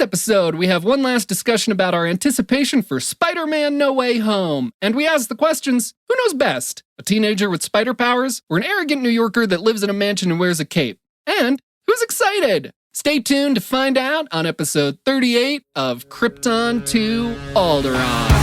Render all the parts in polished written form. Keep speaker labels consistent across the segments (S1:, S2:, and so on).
S1: episode, we have one last discussion about our anticipation for Spider-Man No Way Home. And we ask the questions, who knows best? A teenager with spider powers or an arrogant New Yorker that lives in a mansion and wears a cape? And who's excited? Stay tuned to find out on episode 38 of Krypton to Alderaan.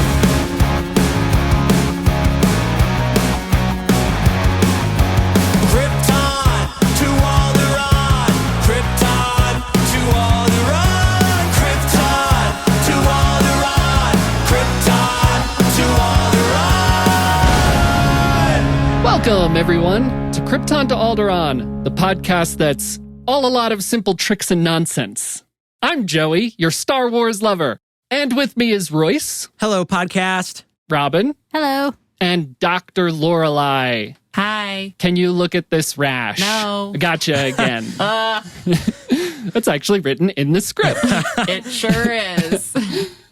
S1: Welcome, everyone, to Krypton to Alderaan, the podcast that's all a lot of simple tricks and nonsense. I'm Joey, your Star Wars lover, and with me is Royce.
S2: Hello, podcast.
S1: Robin.
S3: Hello.
S1: And Dr. Lorelei.
S3: Hi.
S1: Can you look at this rash?
S3: No.
S1: Gotcha again. That's actually written in the script.
S3: It sure is.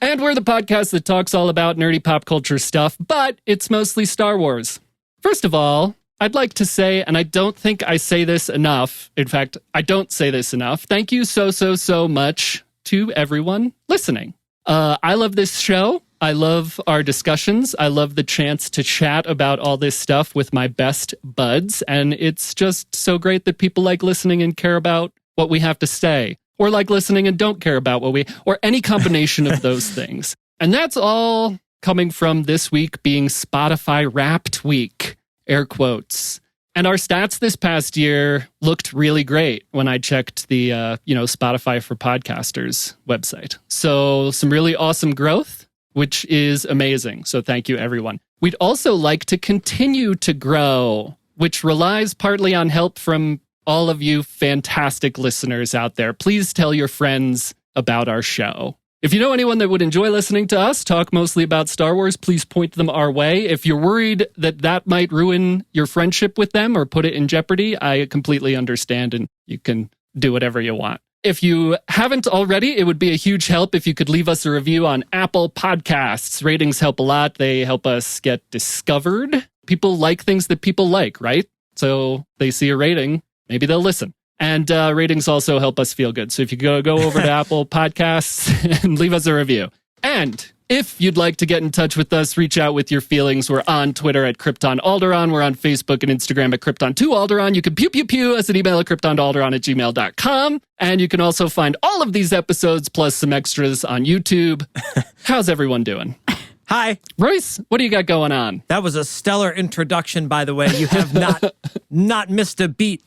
S1: And we're the podcast that talks all about nerdy pop culture stuff, but it's mostly Star Wars. First of all, I'd like to say, and I don't think I say this enough, in fact, I don't say this enough, thank you so much to everyone listening. I love this show. I love our discussions. I love the chance to chat about all this stuff with my best buds, and it's just so great that people like listening and care about what we have to say, or like listening and don't care about or any combination of those things. And that's all coming from this week being Spotify Wrapped Week, air quotes. And our stats this past year looked really great when I checked the, Spotify for Podcasters website. So some really awesome growth, which is amazing. So thank you, everyone. We'd also like to continue to grow, which relies partly on help from all of you fantastic listeners out there. Please tell your friends about our show. If you know anyone that would enjoy listening to us talk mostly about Star Wars, please point them our way. If you're worried that that might ruin your friendship with them or put it in jeopardy, I completely understand, and you can do whatever you want. If you haven't already, it would be a huge help if you could leave us a review on Apple Podcasts. Ratings help a lot. They help us get discovered. People like things that people like, right? So they see a rating, maybe they'll listen. And ratings also help us feel good. So if you go over to Apple Podcasts and leave us a review. And if you'd like to get in touch with us, reach out with your feelings. We're on Twitter at Krypton Alderaan. We're on Facebook and Instagram at Krypton to Alderaan. You can pew us an email at kryptontoalderaan@gmail.com. And you can also find all of these episodes plus some extras on YouTube. How's everyone doing?
S2: Hi.
S1: Royce, what do you got going on?
S2: That was a stellar introduction, by the way. You have not missed a beat.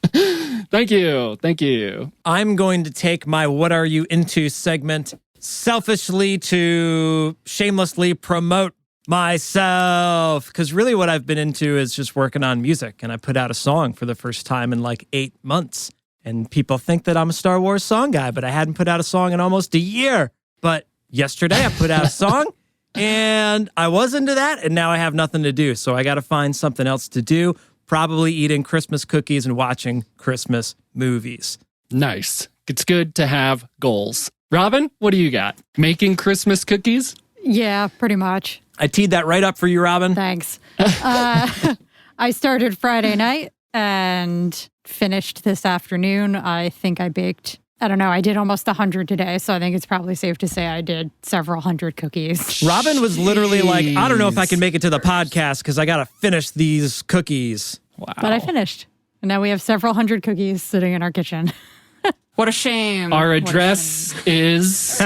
S1: Thank you.
S2: I'm going to take my What Are You Into segment selfishly to shamelessly promote myself. Because really what I've been into is just working on music. And I put out a song for the first time in like 8 months. And people think that I'm a Star Wars song guy, but I hadn't put out a song in almost a year. But yesterday I put out a song. And I was into that, and now I have nothing to do. So I got to find something else to do, probably eating Christmas cookies and watching Christmas movies.
S1: Nice. It's good to have goals. Robin, what do you got? Making Christmas cookies?
S3: Yeah, pretty much.
S2: I teed that right up for you, Robin.
S3: Thanks. I started Friday night and finished this afternoon. I think I baked, I did almost 100 today, so I think it's probably safe to say I did several hundred cookies.
S2: Robin was literally like, I don't know if I can make it to the podcast because I got to finish these cookies.
S1: Wow.
S3: But I finished. And now we have several hundred cookies sitting in our kitchen.
S4: What a shame.
S1: Our address is...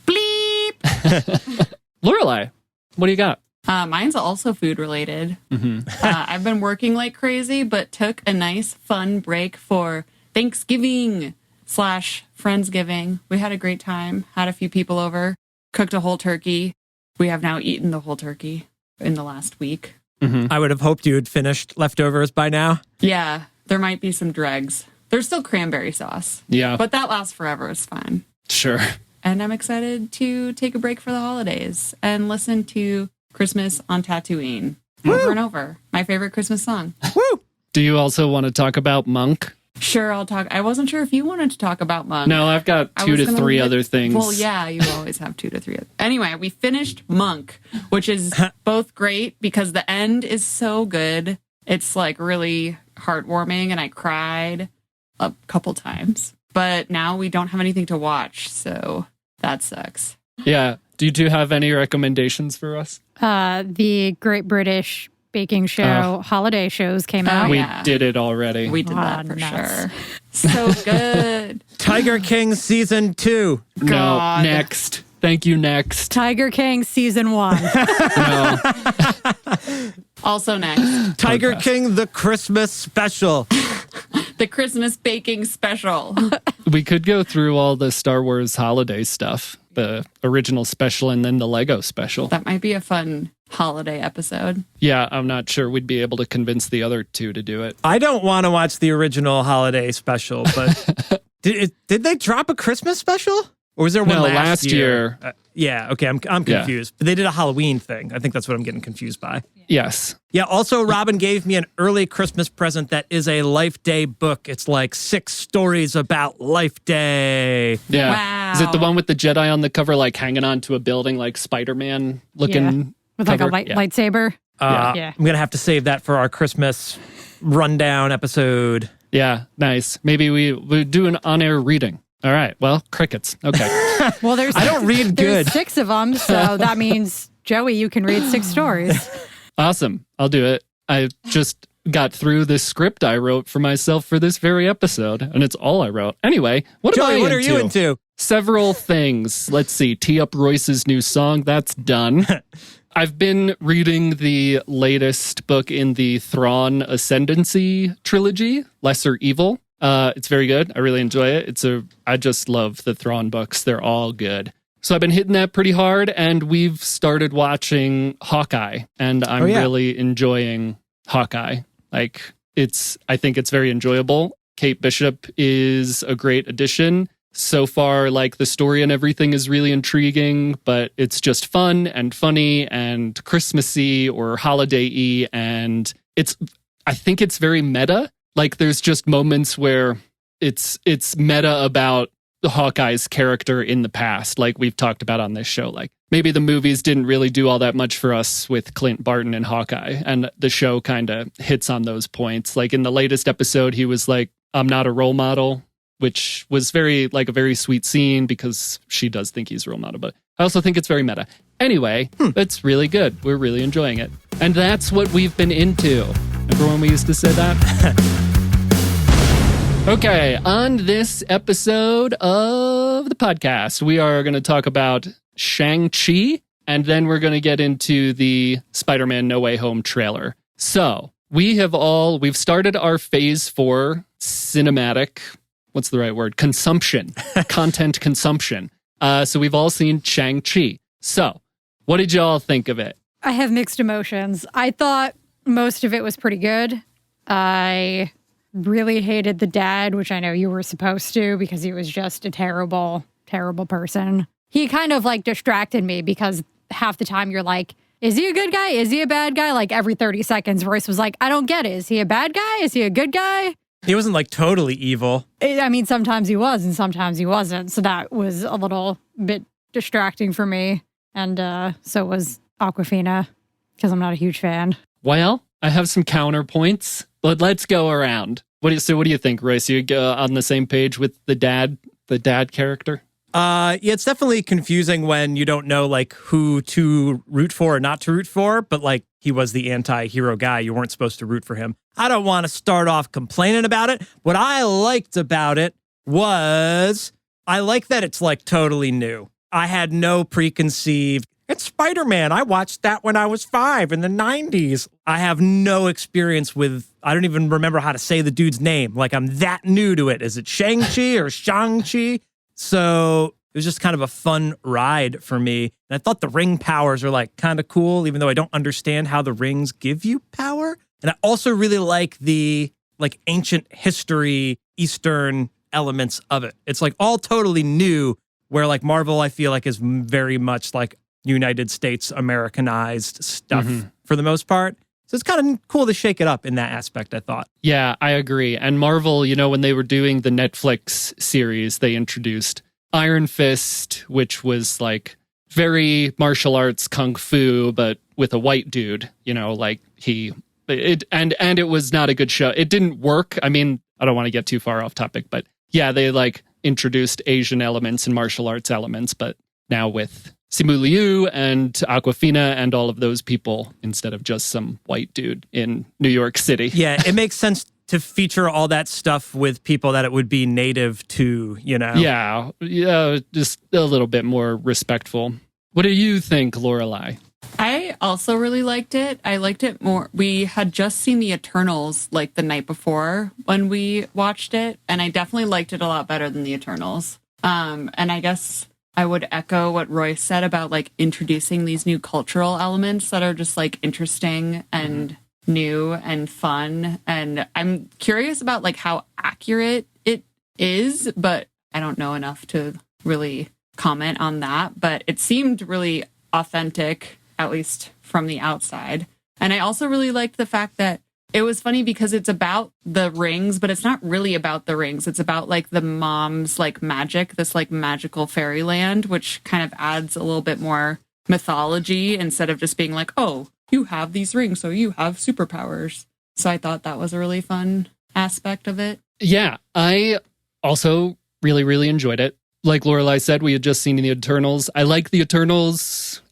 S4: Bleep.
S1: Lorelei, what do you got?
S4: Mine's also food related.
S1: Mm-hmm.
S4: I've been working like crazy, but took a nice fun break for Thanksgiving / Friendsgiving. We had a great time, had a few people over, cooked a whole turkey. We have now eaten the whole turkey in the last week.
S1: Mm-hmm.
S2: I would have hoped you had finished leftovers by now.
S4: Yeah, there might be some dregs. There's still cranberry sauce.
S1: Yeah.
S4: But that lasts forever. It's fine.
S1: Sure.
S4: And I'm excited to take a break for the holidays and listen to Christmas on Tatooine over and over. My favorite Christmas song.
S2: Woo!
S1: Do you also want to talk about Monk?
S4: Sure, I'll talk. I wasn't sure if you wanted to talk about Monk.
S1: No, I've got 2 to 3 other things.
S4: Well, yeah, you always have 2 to 3. Anyway, we finished Monk, which is both great because the end is so good. It's like really heartwarming and I cried a couple times. But now we don't have anything to watch, so That sucks.
S1: Yeah. Do you two have any recommendations for us?
S3: The Great British Baking Show holiday shows came out.
S1: We
S4: yeah.
S1: did it already.
S4: We did that for
S3: nuts.
S4: sure. So good.
S2: Tiger King Season 2.
S1: No,
S4: God.
S1: next. Thank you, next.
S3: Tiger King Season 1.
S1: No.
S4: Also next,
S2: Tiger
S1: Podcast.
S2: King The Christmas Special.
S4: the Christmas baking special.
S1: We could go through all the Star Wars holiday stuff, the original special and then the Lego special.
S4: That might be a fun holiday episode.
S1: Yeah, I'm not sure we'd be able to convince the other two to do it.
S2: I don't want to watch the original holiday special, but did they drop a Christmas special? Or was there one
S1: No,
S2: last
S1: year.
S2: Yeah, okay, I'm confused. But they did a Halloween thing. I think that's what I'm getting confused by.
S1: Yes.
S2: Yeah, also, Robin gave me an early Christmas present that is a Life Day book. It's like 6 stories about Life Day.
S1: Yeah.
S4: Wow.
S1: Is it the one with the Jedi on the cover, like hanging onto a building, like Spider-Man looking?
S3: With like a
S1: cover? Yeah.
S3: lightsaber. Yeah.
S2: I'm going to have to save that for our Christmas rundown episode.
S1: Yeah, nice. Maybe we do an on-air reading. All right. Well, crickets. Okay.
S3: Well, there's
S2: I don't read
S3: there's
S2: good.
S3: 6 of them, so that means, Joey, you can read 6 stories.
S1: Awesome. I'll do it. I just got through this script I wrote for myself for this very episode, and it's all I wrote. Anyway, what am I
S2: Joey, what
S1: into?
S2: are you into?
S1: Several things. Let's see. Tee up Royce's new song. That's done. I've been reading the latest book in the Thrawn Ascendancy trilogy, Lesser Evil. It's very good. I really enjoy it. I just love the Thrawn books. They're all good. So I've been hitting that pretty hard, and we've started watching Hawkeye, and I'm really enjoying Hawkeye. I think it's very enjoyable. Kate Bishop is a great addition. So far, the story and everything is really intriguing, but it's just fun and funny and Christmassy or holiday-y, and I think it's very meta. There's just moments where it's meta about the Hawkeye's character in the past, like we've talked about on this show. Maybe the movies didn't really do all that much for us with Clint Barton and Hawkeye, and the show kind of hits on those points. In the latest episode, he was like, "I'm not a role model," which was a very sweet scene because she does think he's a role model, but I also think it's very meta. Anyway, it's really good. We're really enjoying it. And that's what we've been into. Remember when we used to say that? Okay, on this episode of the podcast, we are going to talk about Shang-Chi, and then we're going to get into the Spider-Man No Way Home trailer. So, we've started our phase 4 cinematic, what's the right word? Consumption, content consumption. So we've all seen Shang-Chi. So, what did y'all think of it?
S3: I have mixed emotions. I thought most of it was pretty good. I really hated the dad, which I know you were supposed to because he was just a terrible, terrible person. He kind of distracted me because half the time you're like, is he a good guy? Is he a bad guy? Every 30 seconds, Royce was like, I don't get it. Is he a bad guy? Is he a good guy?
S2: He wasn't totally evil.
S3: Sometimes he was and sometimes he wasn't. So that was a little bit distracting for me. And so was Awkwafina because I'm not a huge fan.
S1: Well, I have some counterpoints, but let's go around. What do you think, Royce? You on the same page with the dad character?
S2: Yeah, it's definitely confusing when you don't know who to root for or not to root for, but he was the anti-hero guy. You weren't supposed to root for him. I don't want to start off complaining about it. What I liked about it was I like that it's totally new. I had no preconceived. It's Spider-Man. I watched that when I was 5 in the 90s. I have no experience I don't even remember how to say the dude's name. I'm that new to it. Is it Shang-Chi or Shang-Chi? So it was just kind of a fun ride for me. And I thought the ring powers are kind of cool, even though I don't understand how the rings give you power. And I also really like the ancient history, Eastern elements of it. It's all totally new, where Marvel, I feel is very much United States Americanized stuff for the most part. So it's kind of cool to shake it up in that aspect, I thought.
S1: Yeah, I agree. And Marvel, when they were doing the Netflix series, they introduced Iron Fist, which was very martial arts kung fu, but with a white dude, it was not a good show. It didn't work. I don't want to get too far off topic, but yeah, they introduced Asian elements and martial arts elements, but now with Simu Liu and Awkwafina and all of those people instead of just some white dude in New York City.
S2: Yeah, it makes sense to feature all that stuff with people that it would be native to, you know?
S1: Yeah, just a little bit more respectful. What do you think, Lorelai?
S4: I also really liked it. I liked it more. We had just seen the Eternals like the night before when we watched it, and I definitely liked it a lot better than the Eternals. And I guess I would echo what Roy said about like introducing these new cultural elements that are just like interesting and new and fun. And I'm curious about like how accurate it is, but I don't know enough to really comment on that. But it seemed really authentic, at least from the outside. And I also really liked the fact that it was funny because it's about the rings, but it's not really about the rings. It's about like the mom's like magic, this like magical fairyland, which kind of adds a little bit more mythology instead of just being like, oh, you have these rings, so you have superpowers. So I thought that was a really fun aspect of it.
S1: Yeah, I also really, really enjoyed it. Like Lorelai said, we had just seen the Eternals. I like the Eternals.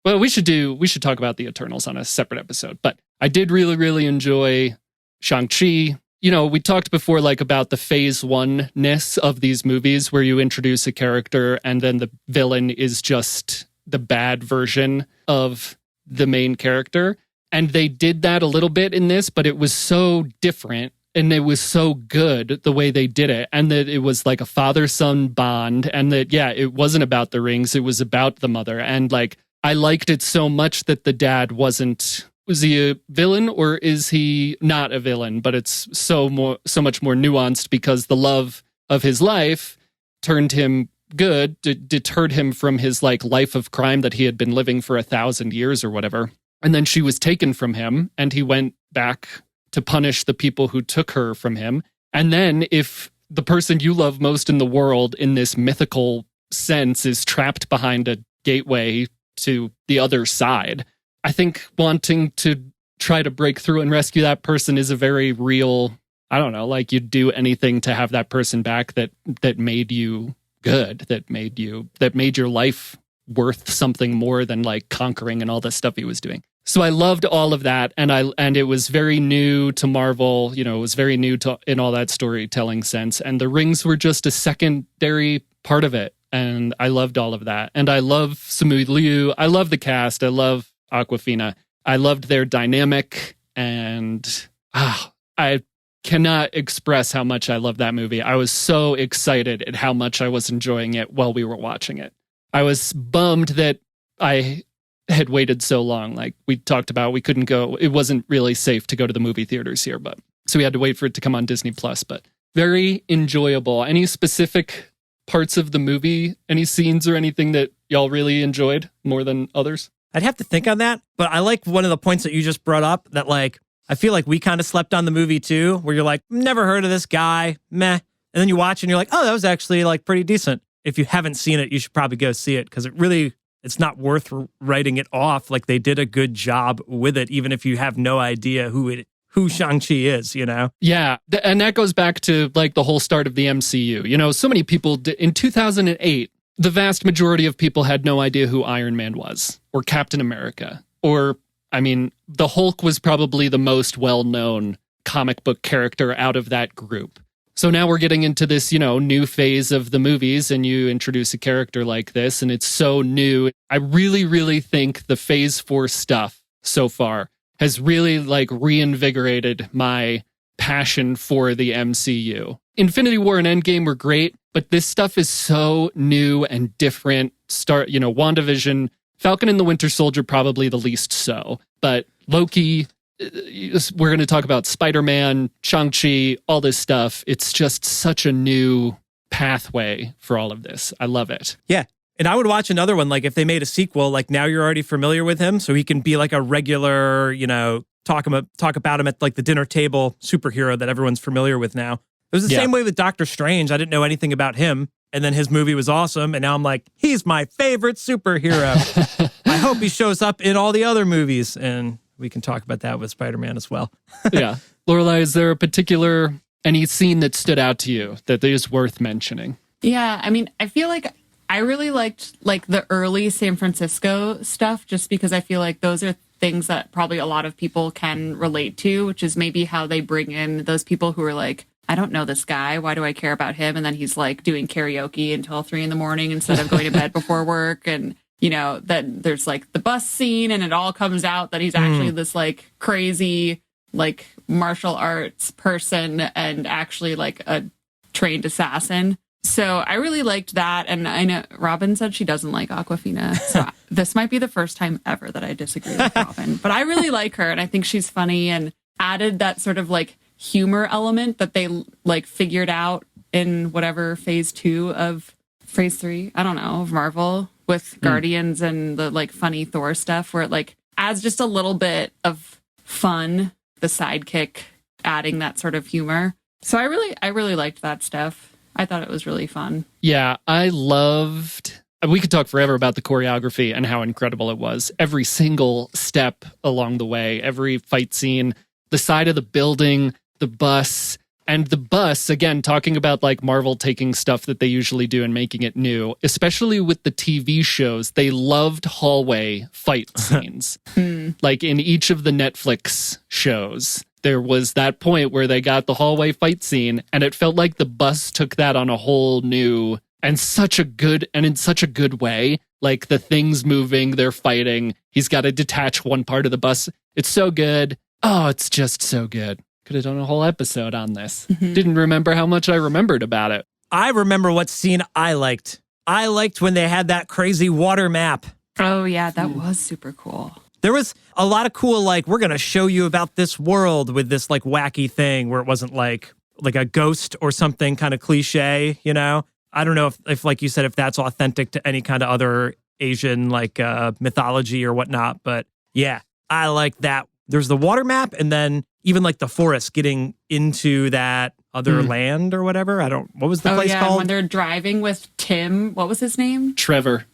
S1: Well, we should talk about the Eternals on a separate episode, but I did really, really enjoy Shang-Chi. You know, we talked before like about the phase one-ness of these movies where you introduce a character and then the villain is just the bad version of the main character. And they did that a little bit in this, but it was so different and it was so good the way they did it. And that it was like a father-son bond and that, yeah, it wasn't about the rings. It was about the mother. And like, I liked it so much that the dad was he a villain or is he not a villain? But it's so much more nuanced because the love of his life turned him good, deterred him from his like life of crime that he had been living for 1,000 years or whatever. And then she was taken from him and he went back to punish the people who took her from him. And then if the person you love most in the world in this mythical sense is trapped behind a gateway to the other side, I think wanting to try to break through and rescue that person is a very real, I don't know, like you'd do anything to have that person back that made you good, that made your life worth something more than like conquering and all the stuff he was doing. So I loved all of that, and it was very new to Marvel. You know, it was very new to in all that storytelling sense, and the rings were just a secondary part of it. And I loved all of that, and I love Simu Liu. I love the cast. I love Awkwafina. I loved their dynamic, and I cannot express how much I love that movie. I was so excited at how much I was enjoying it while we were watching it. I was bummed that I had waited so long. Like we talked about, we couldn't go. It wasn't really safe to go to the movie theaters here, but so we had to wait for it to come on Disney Plus. But very enjoyable. Any specific parts of the movie, any scenes or anything that y'all really enjoyed more than others?
S2: I'd have to think on that, but I like one of the points that you just brought up that like, I feel like we kind of slept on the movie too, where you're like, never heard of this guy, meh. And then you watch and you're like, oh, that was actually like pretty decent. If you haven't seen it, you should probably go see it because it's not worth writing it off. Like they did a good job with it, even if you have no idea who Shang-Chi is, you know?
S1: Yeah, and that goes back to like the whole start of the MCU. You know, so many people, in 2008, the vast majority of people had no idea who Iron Man was, or Captain America, or, I mean, the Hulk was probably the most well-known comic book character out of that group. So now we're getting into this, you know, new phase of the movies, and you introduce a character like this, and it's so new. I really, really think the Phase 4 stuff so far has really like reinvigorated my passion for the MCU. Infinity War and Endgame were great, but this stuff is so new and different. WandaVision, Falcon and the Winter Soldier, probably the least so, but Loki, we're going to talk about Spider-Man, Shang-Chi, all this stuff. It's just such a new pathway for all of this. I love it.
S2: Yeah. And I would watch another one, like if they made a sequel, like now you're already familiar with him, so he can be like a regular, you know, talk about him at like the dinner table superhero that everyone's familiar with now. It was the same way with Doctor Strange. I didn't know anything about him. And then his movie was awesome. And now I'm like, he's my favorite superhero. I hope he shows up in all the other movies. And we can talk about that with Spider-Man as well.
S1: Yeah. Lorelai, is there a particular Any scene that stood out to you that is worth mentioning?
S4: Yeah, I mean, I feel like I really liked like the early San Francisco stuff just because I feel like those are things that probably a lot of people can relate to, which is maybe how they bring in those people who are like, I don't know this guy. Why do I care about him? And then he's like doing karaoke until 3 a.m. instead of going to bed before work. And, you know, that there's like the bus scene and it all comes out that he's actually this like crazy, like martial arts person and actually like a trained assassin. So I really liked that. And I know Robin said she doesn't like Awkwafina. So this might be the first time ever that I disagree with Robin. But I really like her. And I think she's funny and added that sort of like humor element that they like figured out in whatever phase 3, I don't know, of Marvel with Guardians and the like funny Thor stuff where it like adds just a little bit of fun, the sidekick adding that sort of humor. So I really liked that stuff. I thought it was really fun.
S1: Yeah, we could talk forever about the choreography and how incredible it was. Every single step along the way, every fight scene, the side of the building, the bus, and the bus, again, talking about like Marvel taking stuff that they usually do and making it new, especially with the TV shows. They loved hallway fight scenes. Like in each of the Netflix shows, there was that point where they got the hallway fight scene, and it felt like the bus took that on a whole new and in such a good way. Like the things moving, they're fighting. He's got to detach one part of the bus. It's so good. Oh, it's just so good. Could have done a whole episode on this. Didn't remember how much I remembered about it.
S2: I remember what scene I liked. I liked when they had that crazy water map.
S4: Oh, yeah, that was super cool.
S2: There was a lot of cool, like, we're going to show you about this world with this, like, wacky thing where it wasn't, like a ghost or something kind of cliche, you know? I don't know if like you said, if that's authentic to any kind of other Asian, like, mythology or whatnot. But, yeah, I like that. There's the water map and then even, like, the forest getting into that other land or whatever. What was the place called?
S4: When they're driving with Tim, what was his name?
S1: Trevor.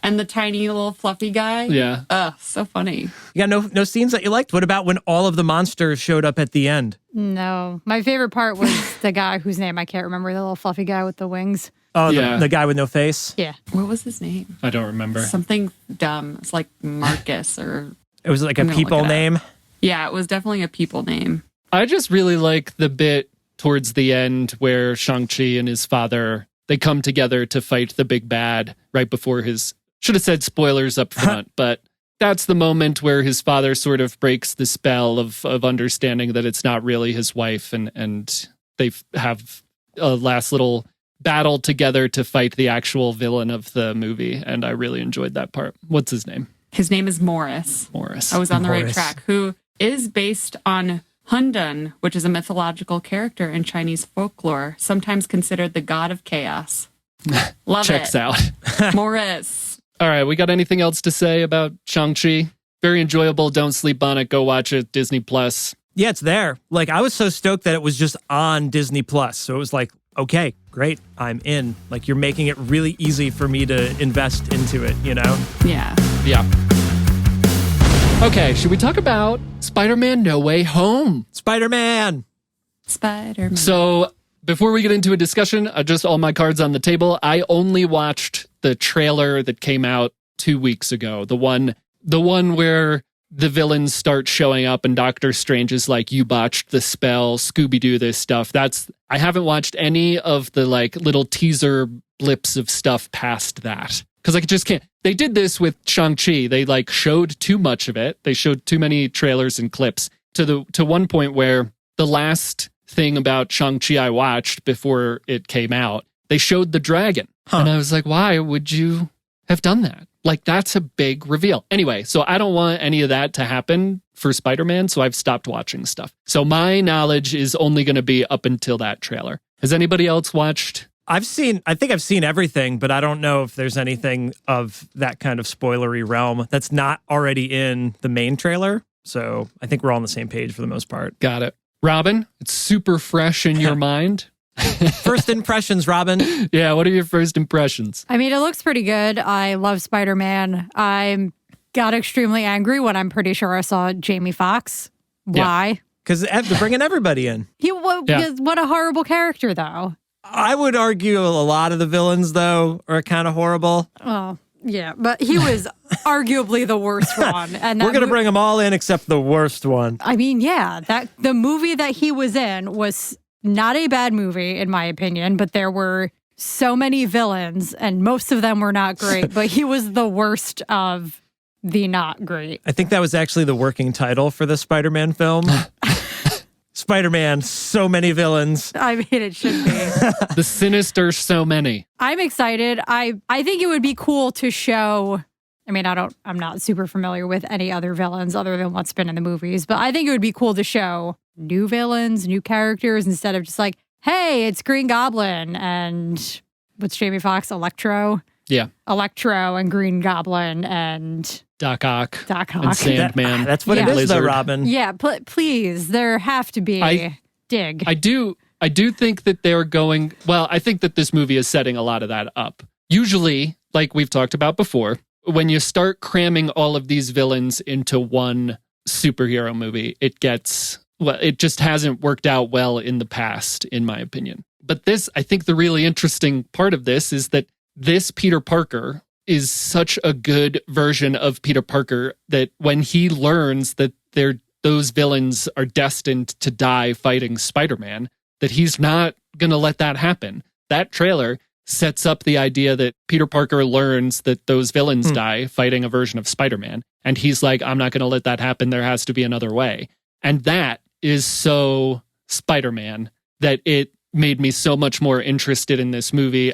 S4: And the tiny little fluffy guy.
S1: Yeah.
S4: So funny.
S2: You got no scenes that you liked? What about when all of the monsters showed up at the end?
S3: No. My favorite part was the guy whose name I can't remember, the little fluffy guy with the wings.
S2: Oh,
S1: yeah.
S2: the guy with no face?
S3: Yeah.
S4: What was his name?
S1: I don't remember.
S4: Something dumb. It's like Marcus or...
S2: It was like a people name?
S4: Yeah, it was definitely a people name.
S1: I just really like the bit towards the end where Shang-Chi and his father, they come together to fight the big bad right before his... Should have said spoilers up front, but that's the moment where his father sort of breaks the spell of understanding that it's not really his wife, and they have a last little battle together to fight the actual villain of the movie, and I really enjoyed that part. What's his name?
S4: His name is Morris. I was on the right track. Who is based on Hundun, which is a mythological character in Chinese folklore, sometimes considered the god of chaos. Love
S1: Checks
S4: it.
S1: out.
S4: Morris.
S1: All right, we got anything else to say about Shang-Chi? Very enjoyable. Don't sleep on it. Go watch it. Disney Plus.
S2: Yeah, it's there. Like, I was so stoked that it was just on Disney Plus. So it was like, okay, great, I'm in. Like, you're making it really easy for me to invest into it, you know?
S4: Yeah.
S1: Yeah. Okay, should we talk about Spider-Man No Way Home?
S2: Spider-Man.
S1: So before we get into a discussion, just all my cards on the table. I only watched the trailer that came out 2 weeks ago. The one where the villains start showing up and Doctor Strange is like, you botched the spell, Scooby-Doo this stuff. I haven't watched any of the like little teaser blips of stuff past that. Because I just can't. They did this with Shang-Chi. They like showed too much of it. They showed too many trailers and clips to one point where the last thing about Shang-Chi I watched before it came out, they showed the dragon. And I was like, why would you have done that? Like, that's a big reveal. Anyway, so I don't want any of that to happen for Spider-Man, so I've stopped watching stuff. So my knowledge is only going to be up until that trailer. Has anybody else watched?
S2: I think I've seen everything, but I don't know if there's anything of that kind of spoilery realm that's not already in the main trailer. So I think we're all on the same page for the most part.
S1: Got it. Robin, it's super fresh in your mind.
S2: First impressions, Robin.
S1: Yeah, what are your first impressions?
S3: I mean, it looks pretty good. I love Spider-Man. I got extremely angry when I'm pretty sure I saw Jamie Foxx. Why?
S2: Because they're bringing everybody in.
S3: What a horrible character, though.
S2: I would argue a lot of the villains, though, are kind of horrible.
S3: Oh, yeah, but he was arguably the worst one. And
S2: we're going to bring them all in except the worst one.
S3: I mean, yeah, the movie that he was in was not a bad movie, in my opinion, but there were so many villains, and most of them were not great, but he was the worst of the not great.
S2: I think that was actually the working title for the Spider-Man film. Spider-Man, so many villains.
S3: I mean, it should be.
S1: The Sinister Soooo Many.
S3: I'm excited. I think it would be cool to show. I mean, I'm not super familiar with any other villains other than what's been in the movies, but I think it would be cool to show new villains, new characters, instead of just like, hey, it's Green Goblin and what's Jamie Foxx, Electro?
S1: Yeah.
S3: Electro and Green Goblin and
S1: Doc Ock.
S3: And
S1: Sandman.
S2: That's what it is, though, Robin.
S3: Yeah, please, there have to be dig.
S1: I do think that they're going, well, I think that this movie is setting a lot of that up. Usually, like we've talked about before, when you start cramming all of these villains into one superhero movie, it just hasn't worked out well in the past, in my opinion. But I think the really interesting part of this is that this Peter Parker is such a good version of Peter Parker that when he learns that those villains are destined to die fighting Spider-Man, that he's not going to let that happen. That trailer sets up the idea that Peter Parker learns that those villains die fighting a version of Spider-Man. And he's like, I'm not going to let that happen. There has to be another way. And that is so Spider-Man that it made me so much more interested in this movie.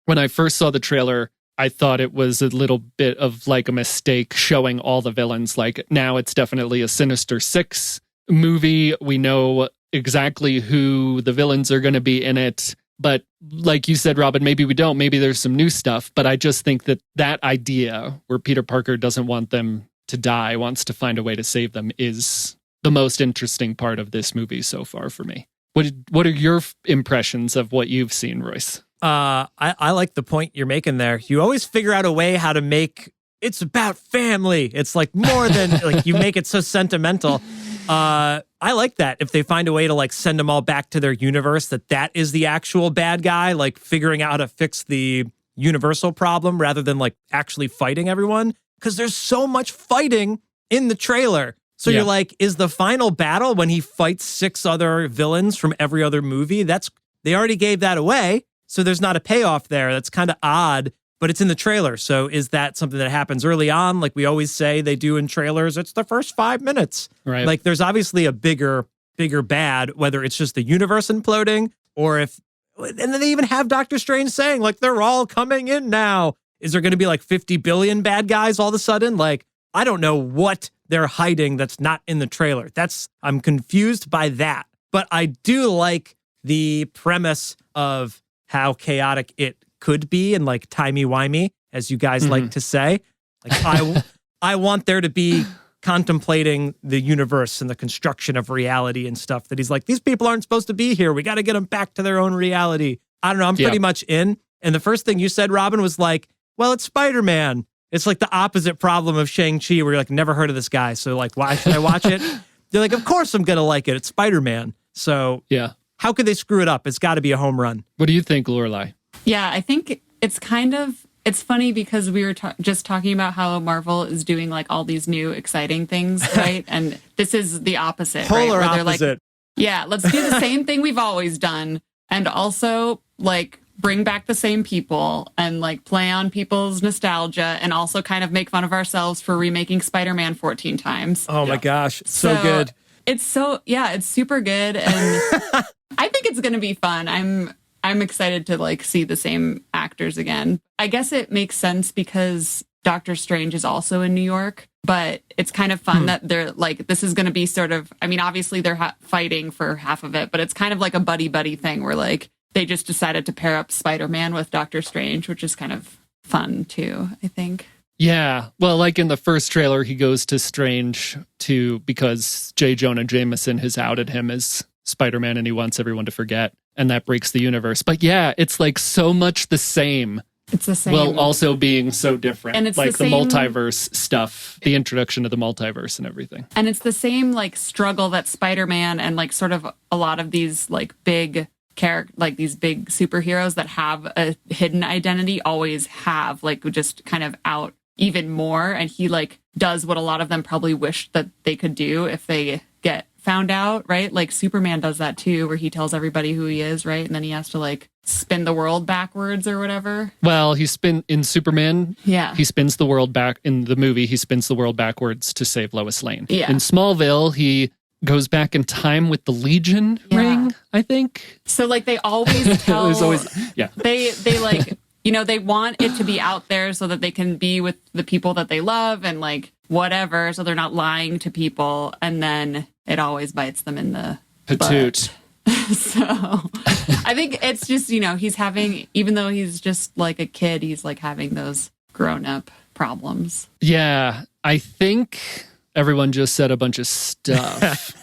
S1: When I first saw the trailer, I thought it was a little bit of like a mistake showing all the villains. Like, now it's definitely a Sinister Six movie. We know exactly who the villains are going to be in it. But like you said, Robin, maybe we don't. Maybe there's some new stuff. But I just think that idea where Peter Parker doesn't want them to die, wants to find a way to save them, is the most interesting part of this movie so far for me. What are your impressions of what you've seen, Royce?
S2: I like the point you're making there. You always figure out a way how to make it's about family. It's like more than like you make it so sentimental. I like that. If they find a way to like send them all back to their universe, that is the actual bad guy, like figuring out how to fix the universal problem rather than like actually fighting everyone. Because there's so much fighting in the trailer. So you're like, is the final battle when he fights 6 other villains from every other movie? They already gave that away. So there's not a payoff there. That's kind of odd, but it's in the trailer. So is that something that happens early on? Like we always say they do in trailers, it's the first 5 minutes.
S1: Right.
S2: Like there's obviously a bigger bad, whether it's just the universe imploding or and then they even have Doctor Strange saying like, they're all coming in now. Is there going to be like 50 billion bad guys all of a sudden? Like, I don't know what they're hiding that's not in the trailer. I'm confused by that. But I do like the premise of how chaotic it could be and like timey-wimey, as you guys like to say. Like I want there to be contemplating the universe and the construction of reality and stuff that he's like, these people aren't supposed to be here. We got to get them back to their own reality. I don't know. I'm pretty much in. And the first thing you said, Robin, was like, well, it's Spider-Man. It's like the opposite problem of Shang-Chi where you're like, never heard of this guy. So like, why should I watch it? They're like, of course I'm going to like it. It's Spider-Man. So
S1: yeah.
S2: How could they screw it up? It's got to be a home run.
S1: What do you think, Lorelai?
S4: Yeah, I think it's funny because we were just talking about how Marvel is doing like all these new exciting things, right? And this is the opposite,
S2: Polar
S4: right? Where
S2: opposite.
S4: they're like, yeah, let's do the same thing we've always done. And also like bring back the same people and like play on people's nostalgia and also kind of make fun of ourselves for remaking Spider-Man 14 times.
S2: Oh my gosh. So good.
S4: It's super good. And I think it's going to be fun. I'm excited to like see the same actors again. I guess it makes sense because Doctor Strange is also in New York, but it's kind of fun that they're like, this is going to be sort of, I mean, obviously they're fighting for half of it, but it's kind of like a buddy thing where like they just decided to pair up Spider-Man with Doctor Strange, which is kind of fun too, I think.
S1: Yeah. Well, like in the first trailer, he goes to Strange because J. Jonah Jameson has outed him as Spider-Man and he wants everyone to forget. And that breaks the universe. But yeah, it's like so much the same
S4: It's the same.
S1: While also being so different.
S4: And it's
S1: like
S4: the
S1: the
S4: same-
S1: multiverse stuff, the introduction of the multiverse and everything.
S4: And it's the same like struggle that Spider-Man and like sort of a lot of these like big like these big superheroes that have a hidden identity always have, like just kind of out even more. And he like does what a lot of them probably wish that they could do if they get found out, right? Like Superman does that too, where he tells everybody who he is, right? And then he has to like spin the world backwards or whatever.
S1: Well, in Superman,
S4: Yeah.
S1: he spins the world back in the movie. He spins the world backwards to save Lois Lane.
S4: Yeah.
S1: In Smallville, he goes back in time with the Legion ring, I think.
S4: So like they always tell
S1: There's always, yeah.
S4: they like, you know, they want it to be out there so that they can be with the people that they love and like whatever, so they're not lying to people, and then it always bites them in the
S1: Patoot.
S4: So I think it's just, you know, he's having, even though he's just like a kid, he's like having those grown up problems.
S1: Yeah, I think everyone just said a bunch of stuff.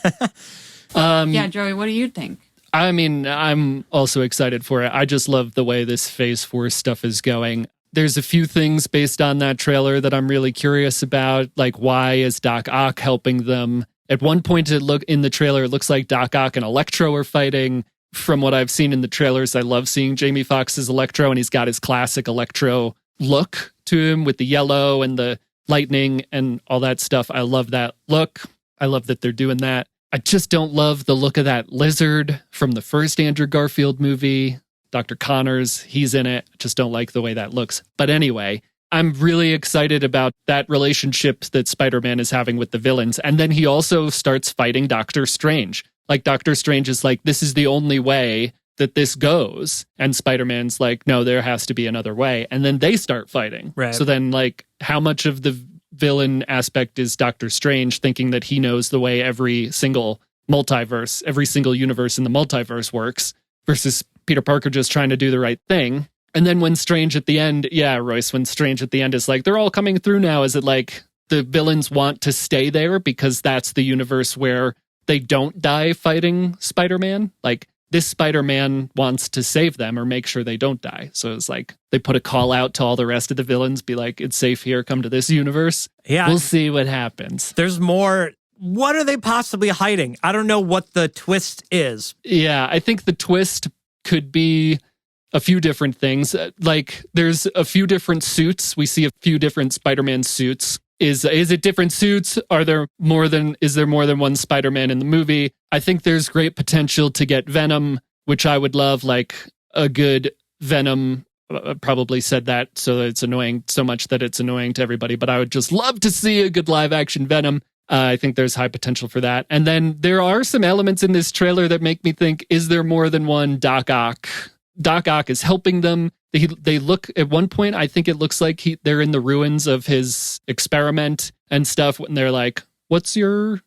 S4: Yeah, Joey, what do you think?
S1: I mean, I'm also excited for it. I just love the way this Phase 4 stuff is going. There's a few things based on that trailer that I'm really curious about, like why is Doc Ock helping them? At one point in the trailer, it looks like Doc Ock and Electro are fighting. From what I've seen in the trailers, I love seeing Jamie Foxx's Electro, and he's got his classic Electro look to him with the yellow and the lightning and all that stuff. I love that look. I love that they're doing that. I just don't love the look of that lizard from the first Andrew Garfield movie. Dr. Connors, he's in it. I just don't like the way that looks. But anyway, I'm really excited about that relationship that Spider-Man is having with the villains. And then he also starts fighting Doctor Strange. Like Doctor Strange is like, this is the only way that this goes. And Spider-Man's like, no, there has to be another way. And then they start fighting.
S2: Right.
S1: So then like how much of the villain aspect is Doctor Strange thinking that he knows the way every single multiverse, every single universe in the multiverse works versus Peter Parker just trying to do the right thing. And then when Strange at the end, yeah, Royce, when Strange at the end is like, they're all coming through now, is it like the villains want to stay there because that's the universe where they don't die fighting Spider-Man? Like this Spider-Man wants to save them or make sure they don't die. So it's like they put a call out to all the rest of the villains, be like, it's safe here, come to this universe.
S2: Yeah.
S1: We'll see what happens.
S2: There's more. What are they possibly hiding? I don't know what the twist is.
S1: Yeah, I think the twist could be a few different things. Like there's a few different suits. We see a few different Spider-Man suits. Is it different suits? Is there more than one Spider-Man in the movie? I think there's great potential to get Venom, which I would love, like a good Venom. Probably said that so that it's annoying so much that it's annoying to everybody, but I would just love to see a good live action Venom. I think there's high potential for that. And then there are some elements in this trailer that make me think, is there more than one Doc Ock? Doc Ock is helping them. They look, at one point, I think it looks like they're in the ruins of his experiment and stuff, and they're like, what's your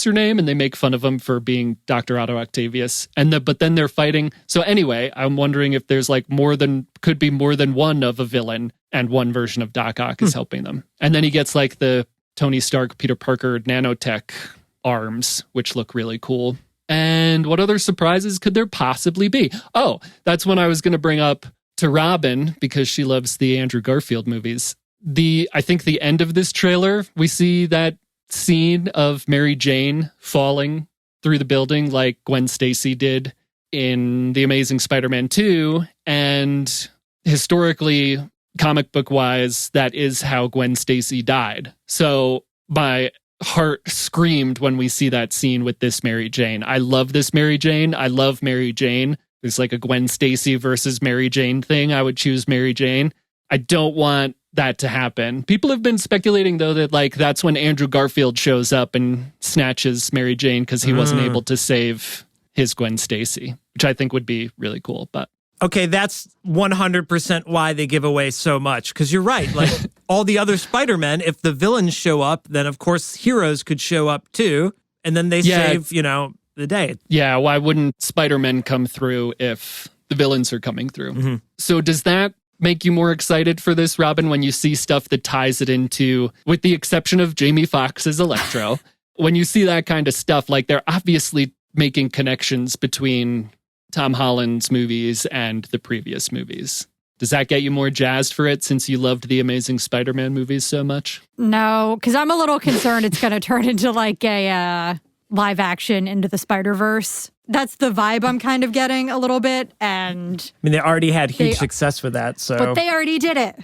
S1: name? And they make fun of him for being Dr. Otto Octavius. But then they're fighting. So anyway, I'm wondering if there's like could be more than one of a villain, and one version of Doc Ock is helping them. And then he gets like the Tony Stark, Peter Parker nanotech arms, which look really cool. And what other surprises could there possibly be? Oh, that's when I was going to bring up to Robin, because she loves the Andrew Garfield movies. I think the end of this trailer, we see that scene of Mary Jane falling through the building like Gwen Stacy did in The Amazing Spider-Man 2. And historically, comic book wise, that is how Gwen Stacy died. So my heart screamed when we see that scene with this Mary Jane. I love this Mary Jane. I love Mary Jane. There's like a Gwen Stacy versus Mary Jane thing. I would choose Mary Jane. I don't want that to happen. People have been speculating, though, that like that's when Andrew Garfield shows up and snatches Mary Jane because he wasn't able to save his Gwen Stacy, which I think would be really cool. But
S2: okay, that's 100% why they give away so much. Because you're right. Like all the other Spider-Men, if the villains show up, then of course heroes could show up too. And then they save, the day.
S1: Yeah, why wouldn't Spider-Man come through if the villains are coming through? Mm-hmm. So does that make you more excited for this, Robin, when you see stuff that ties it into, with the exception of Jamie Foxx's Electro, when you see that kind of stuff, like they're obviously making connections between Tom Holland's movies and the previous movies. Does that get you more jazzed for it since you loved the Amazing Spider-Man movies so much?
S3: No, because I'm a little concerned it's going to turn into like a live action Into the Spider-Verse. That's the vibe I'm kind of getting a little bit. And
S2: I mean, they already had huge success with that. So,
S3: but they already did it.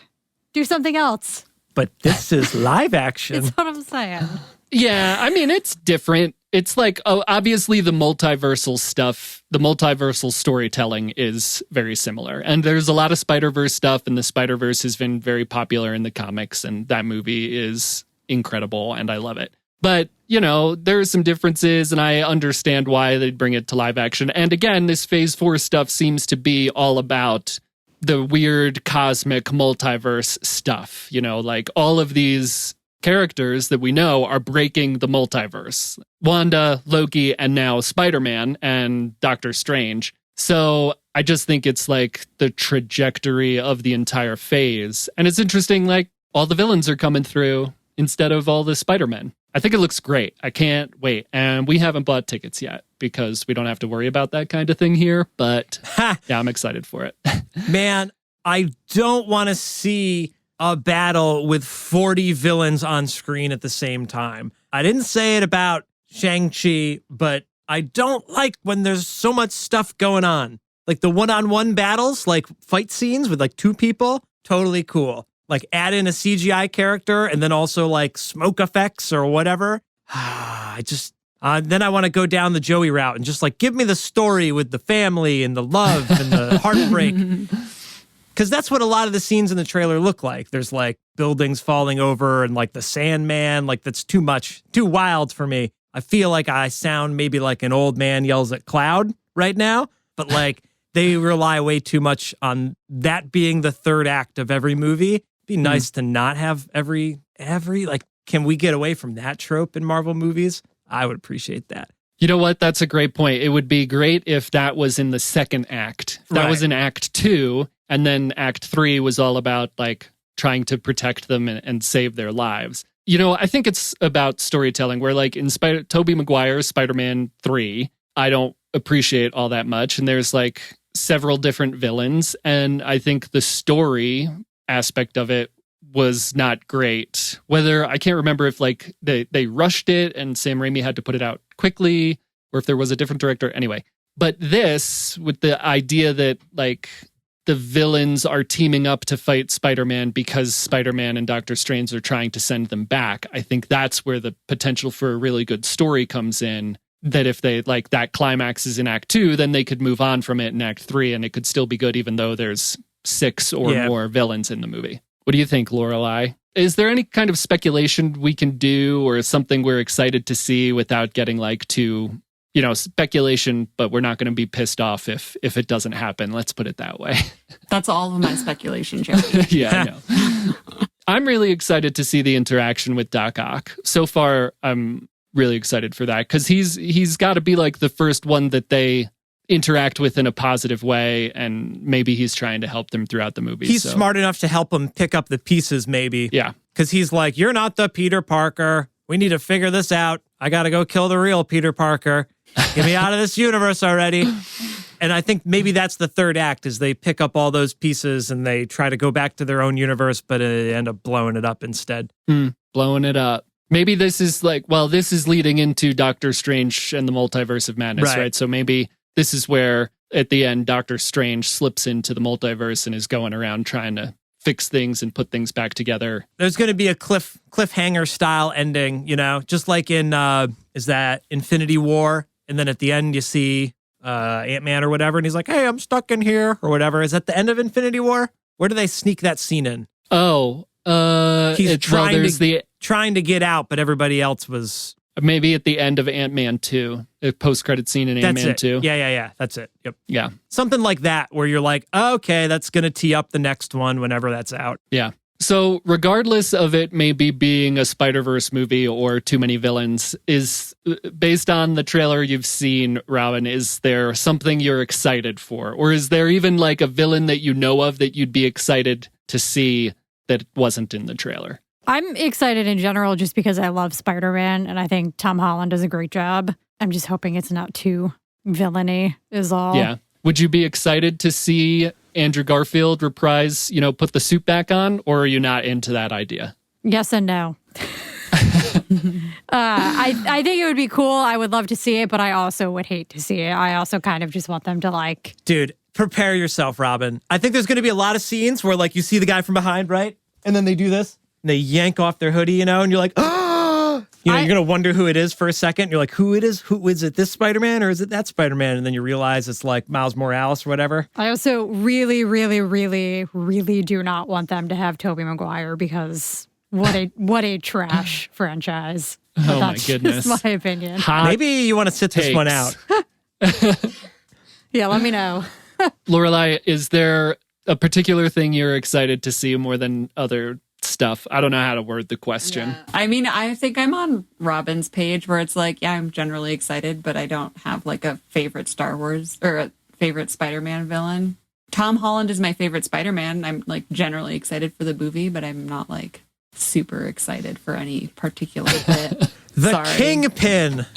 S3: Do something else.
S2: But this is live action.
S3: That's what I'm saying.
S1: Yeah, I mean, it's different. It's like, obviously the multiversal stuff, the multiversal storytelling is very similar. And there's a lot of Spider-Verse stuff, and the Spider-Verse has been very popular in the comics, and that movie is incredible, and I love it. But, there are some differences, and I understand why they'd bring it to live action. And again, this Phase 4 stuff seems to be all about the weird cosmic multiverse stuff. Like all of these characters that we know are breaking the multiverse. Wanda, Loki, and now Spider-Man and Doctor Strange. So I just think it's like the trajectory of the entire phase. And it's interesting, like all the villains are coming through instead of all the Spider-Men. I think it looks great. I can't wait. And we haven't bought tickets yet because we don't have to worry about that kind of thing here. But yeah, I'm excited for it.
S2: Man, I don't want to see a battle with 40 villains on screen at the same time. I didn't say it about Shang-Chi, but I don't like when there's so much stuff going on. Like the one-on-one battles, like fight scenes with like 2 people, totally cool. Like add in a CGI character and then also like smoke effects or whatever. Then I want to go down the Joey route and just like give me the story with the family and the love and the heartbreak. Because that's what a lot of the scenes in the trailer look like. There's like buildings falling over and like the Sandman. Like that's too much, too wild for me. I feel like I sound maybe like an old man yells at cloud right now. But like they rely way too much on that being the third act of every movie. It'd be nice to not have every like, can we get away from that trope in Marvel movies? I would appreciate that.
S1: You know what? That's a great point. It would be great if that was in the second act. If that was in Act 2, and then Act 3 was all about like trying to protect them and save their lives. I think it's about storytelling where like in Tobey Maguire's Spider-Man 3, I don't appreciate all that much. And there's like several different villains. And I think the story aspect of it was not great. Whether I can't remember if like they rushed it and Sam Raimi had to put it out quickly or if there was a different director. Anyway, but this with the idea that like the villains are teaming up to fight Spider-Man because Spider-Man and Doctor Strange are trying to send them back. I think that's where the potential for a really good story comes in. That if they like that climax is in Act 2, then they could move on from it in Act 3 and it could still be good even though there's 6 or more villains in the movie. What do you think, Lorelai? Is there any kind of speculation we can do or something we're excited to see without getting like too, speculation, but we're not going to be pissed off if it doesn't happen. Let's put it that way.
S4: That's all of my speculation, Joey.
S1: Yeah, I know. I'm really excited to see the interaction with Doc Ock. So far, I'm really excited for that because he's got to be like the first one that they interact with in a positive way, and maybe he's trying to help them throughout the movie.
S2: He's smart enough to help them pick up the pieces, maybe.
S1: Yeah.
S2: Because he's like, you're not the Peter Parker. We need to figure this out. I got to go kill the real Peter Parker. Get me out of this universe already. And I think maybe that's the third act is they pick up all those pieces and they try to go back to their own universe, but they end up blowing it up instead.
S1: Blowing it up. Maybe this is like, this is leading into Doctor Strange and the Multiverse of Madness, right? So maybe this is where, at the end, Doctor Strange slips into the multiverse and is going around trying to fix things and put things back together.
S2: There's going to be a cliffhanger style ending, just like in, is that Infinity War? And then at the end, you see Ant-Man or whatever, and he's like, hey, I'm stuck in here or whatever. Is that the end of Infinity War? Where do they sneak that scene in? He's trying to get out, but everybody else was...
S1: Maybe at the end of Ant-Man 2, a post-credit scene in Ant-Man 2.
S2: Yeah. That's it. Yep.
S1: Yeah.
S2: Something like that, where you're like, okay, that's going to tee up the next one whenever that's out.
S1: Yeah. So regardless of it maybe being a Spider-Verse movie or too many villains, is based on the trailer you've seen, Robin, is there something you're excited for? Or is there even like a villain that you know of that you'd be excited to see that wasn't in the trailer?
S3: I'm excited in general just because I love Spider-Man and I think Tom Holland does a great job. I'm just hoping it's not too villainy is all.
S1: Yeah. Would you be excited to see Andrew Garfield reprise, put the suit back on, or are you not into that idea?
S3: Yes and no. I think it would be cool. I would love to see it, but I also would hate to see it. I also kind of just want them to
S2: Dude, prepare yourself, Robin. I think there's going to be a lot of scenes where you see the guy from behind, right? And then they do this, and they yank off their hoodie, and you're like, oh! You're going to wonder who it is for a second. You're like, who it is? Who is it? This Spider-Man or is it that Spider-Man? And then you realize it's Miles Morales or whatever.
S3: I also really, really, really, really do not want them to have Tobey Maguire because what a trash franchise.
S1: Oh my goodness.
S3: That's my opinion.
S1: Hot
S2: Maybe you want to sit this one out.
S3: Yeah, let me know.
S1: Lorelai, is there a particular thing you're excited to see more than other stuff? I don't know how to word the question.
S4: Yeah. I mean, I think I'm on Robin's page where it's I'm generally excited, but I don't have a favorite Star Wars or a favorite Spider-Man villain. Tom Holland is my favorite Spider-Man. I'm generally excited for the movie, but I'm not super excited for any particular bit.
S2: The Kingpin.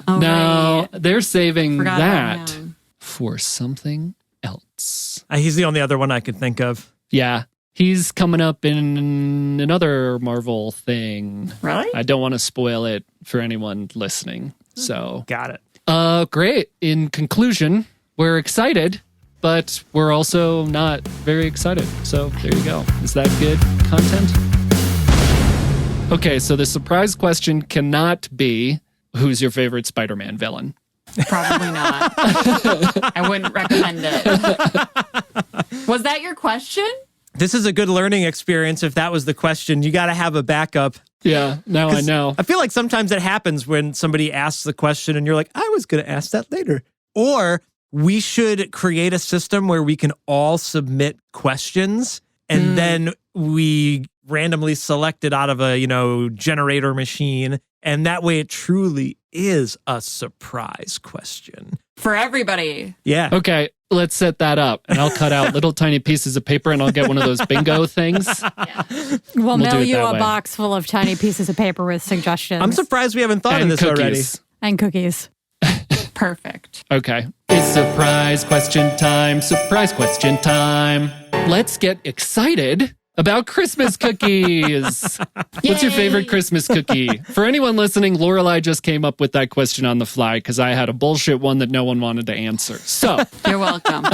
S1: No, they're saving
S4: Forgot
S1: that
S4: about him.
S1: for something else.
S2: He's the only other one I could think of.
S1: Yeah. He's coming up in another Marvel thing.
S4: Really?
S1: I don't want to spoil it for anyone listening. So,
S2: Got it.
S1: great. In conclusion, we're excited, but we're also not very excited. So, there you go. Is that good content? Okay, so the surprise question cannot be, who's your favorite Spider-Man villain?
S4: Probably not. I wouldn't recommend it. Was that your question?
S2: This is a good learning experience if that was the question. You got to have a backup.
S1: Yeah, now I know.
S2: I feel like sometimes it happens when somebody asks the question and you're like, I was going to ask that later. Or we should create a system where we can all submit questions and then we randomly select it out of a, generator machine. And that way it truly is a surprise question.
S4: For everybody.
S2: Yeah.
S1: Okay, let's set that up. And I'll cut out little tiny pieces of paper and I'll get one of those bingo things.
S3: We'll
S1: do
S3: mail
S1: it
S3: you
S1: that
S3: a
S1: way.
S3: box full of tiny pieces of paper with suggestions.
S2: I'm surprised we haven't thought of
S1: And
S2: this already.
S1: cookies.
S3: And cookies.
S4: Perfect.
S1: Okay. It's surprise question time. Surprise question time. Let's get excited about Christmas cookies. What's your favorite Christmas cookie? For anyone listening, Lorelai just came up with that question on the fly because I had a bullshit one that no one wanted to answer. So,
S4: You're welcome.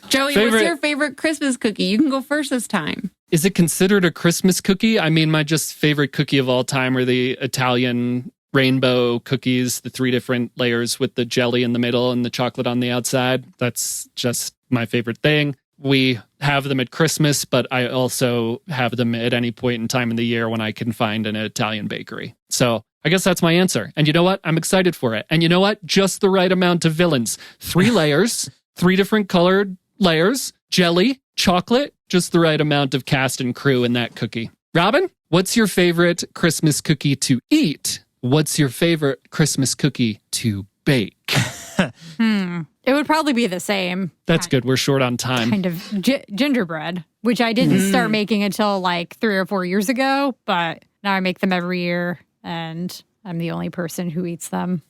S4: Joey,
S1: Favorite-
S4: what's your favorite Christmas cookie? You can go first this time.
S1: is it considered a Christmas cookie? I mean, my just favorite cookie of all time are the Italian rainbow cookies, the 3 different layers with the jelly in the middle and the chocolate on the outside. That's just my favorite thing. We have them at Christmas, but I also have them at any point in time in the year when I can find an Italian bakery. So I guess that's my answer. And you know what? I'm excited for it. And you know what? Just the right amount of villains. 3 layers, 3 different colored layers, jelly, chocolate, just the right amount of cast and crew in that cookie. Robin, what's your favorite Christmas cookie to eat? What's your favorite Christmas cookie to bake?
S3: It would probably be the same.
S1: That's good. We're short on time.
S3: Kind of gingerbread, which I didn't start making until 3 or 4 years ago, but now I make them every year and I'm the only person who eats them.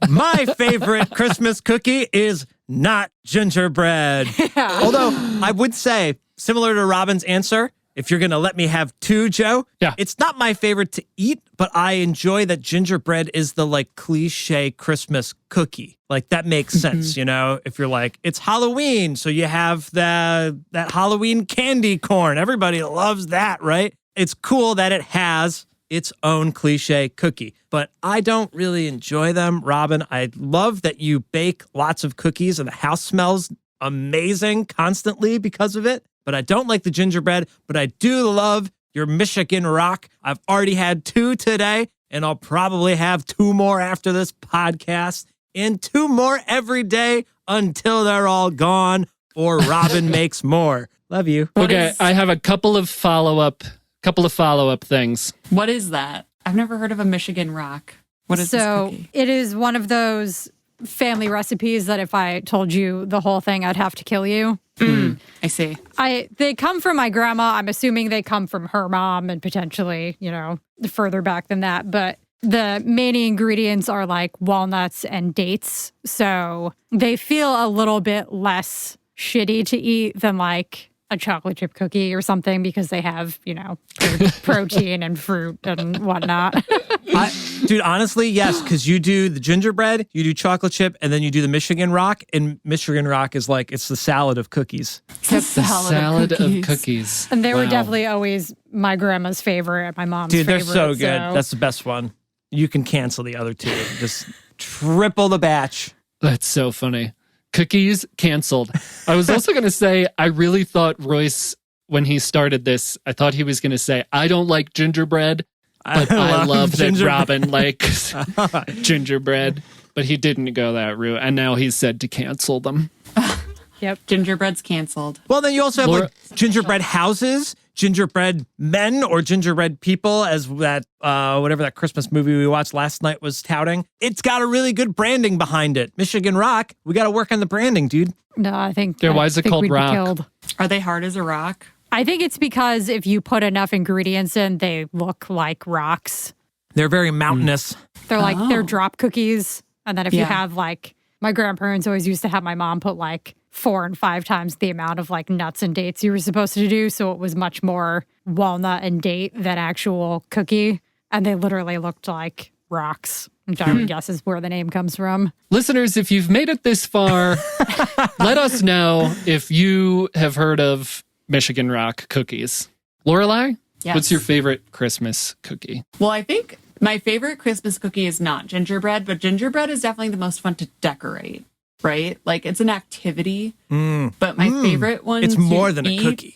S2: My favorite Christmas cookie is not gingerbread. Although I would say, similar to Robin's answer, if you're going to let me have 2, Joe, it's not my favorite to eat, but I enjoy that gingerbread is the cliche Christmas cookie. That makes sense, if you're it's Halloween, so you have that Halloween candy corn. Everybody loves that, right? It's cool that it has its own cliche cookie, but I don't really enjoy them. Robin, I love that you bake lots of cookies and the house smells amazing constantly because of it. But I don't like the gingerbread, but I do love your Michigan rock. I've already had 2 today, and I'll probably have 2 more after this podcast, and 2 more every day until they're all gone or Robin makes more. Love you.
S1: Okay, I have a couple of follow-up things.
S4: What is that? I've never heard of a Michigan rock. What is this cookie?
S3: It is one of those family recipes that if I told you the whole thing, I'd have to kill you.
S4: I see.
S3: They come from my grandma. I'm assuming they come from her mom and potentially, further back than that. But the main ingredients are like walnuts and dates. So they feel a little bit less shitty to eat than like a chocolate chip cookie or something because they have, protein and fruit and whatnot.
S2: Dude, honestly, yes, because you do the gingerbread, you do chocolate chip, and then you do the Michigan Rock. And Michigan Rock is like, it's the salad of cookies.
S1: The salad of cookies.
S3: And they were
S1: Wow.
S3: definitely always my grandma's favorite, my mom's
S2: Dude,
S3: favorite.
S2: they're so good. That's the best one. You can cancel the other two. Just triple the batch.
S1: That's so funny. Cookies canceled. I was also going to say, I really thought Royce, when he started this, I thought he was going to say, I don't like gingerbread, but I love that
S2: gingerbread.
S1: Robin likes gingerbread. But he didn't go that route. And now he's said to cancel them.
S3: Yep.
S4: Gingerbread's canceled.
S2: Well, then you also have
S1: Laura-
S2: like gingerbread houses, gingerbread men, or gingerbread people, as that whatever that Christmas movie we watched last night was touting. It's got a really good branding behind it. Michigan Rock, we got to work on the branding, dude.
S3: No, I think.
S1: Yeah, why is it
S3: think
S1: called
S3: we'd be
S1: rock?
S3: killed.
S4: Are they hard as a rock?
S3: I think it's because if you put enough ingredients in, they look like rocks.
S2: They're very mountainous.
S3: They're drop cookies. And then if you
S4: Yeah.
S3: have like, my grandparents always used to have my mom put like 4 and 5 times the amount of like nuts and dates you were supposed to do. So it was much more walnut and date than actual cookie. And they literally looked like rocks, which I would guess is where the name comes from.
S1: Listeners, if you've made it this far, let us know if you have heard of Michigan Rock cookies. Lorelai,
S4: Yes.
S1: what's your favorite Christmas cookie?
S4: Well, I think my favorite Christmas cookie is not gingerbread, but gingerbread is definitely the most fun to decorate, right? Like it's an activity. But my favorite one
S2: It's
S4: to
S2: more than a
S4: eat-
S2: cookie.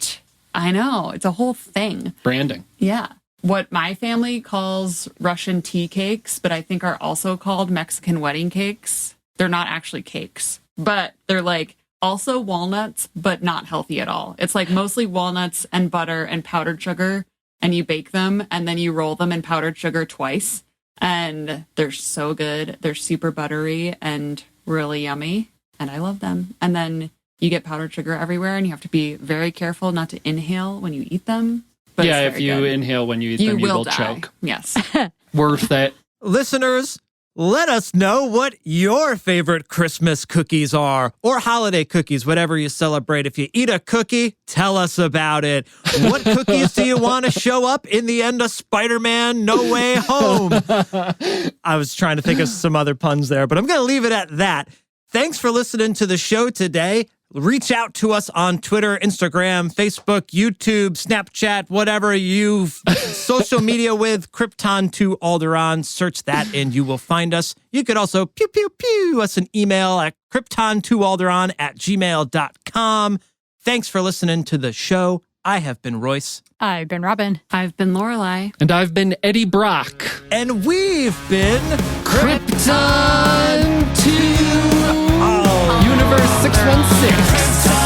S4: I know. It's a whole thing.
S1: Branding.
S4: Yeah. What my family calls Russian tea cakes, but I think are also called Mexican wedding cakes. They're not actually cakes, but they're like also walnuts, but not healthy at all. It's like mostly walnuts and butter and powdered sugar, and you bake them and then you roll them in powdered sugar twice. And they're so good. They're super buttery and really yummy. And I love them. And then you get powdered sugar everywhere and you have to be very careful not to inhale when you eat them. But
S1: Yeah,
S4: it's
S1: if
S4: very
S1: you
S4: good.
S1: inhale when you eat them, you will
S4: die.
S1: choke.
S4: Yes.
S1: Worth it.
S2: Listeners, let us know what your favorite Christmas cookies are, or holiday cookies, whatever you celebrate. If you eat a cookie, tell us about it. What cookies do you want to show up in the end of Spider-Man No Way Home? I was trying to think of some other puns there, but I'm going to leave it at that. Thanks for listening to the show today. Reach out to us on Twitter, Instagram, Facebook, YouTube, Snapchat, whatever you social media with, Krypton2 Alderaan. Search that and you will find us. You could also pew, pew, pew us an email at krypton2alderaan@gmail.com. Thanks for listening to the show. I have been Royce.
S3: I've been Robin.
S4: I've been Lorelai.
S1: And I've been Eddie Brock.
S2: And we've been
S1: Krypton 2 Universe 616.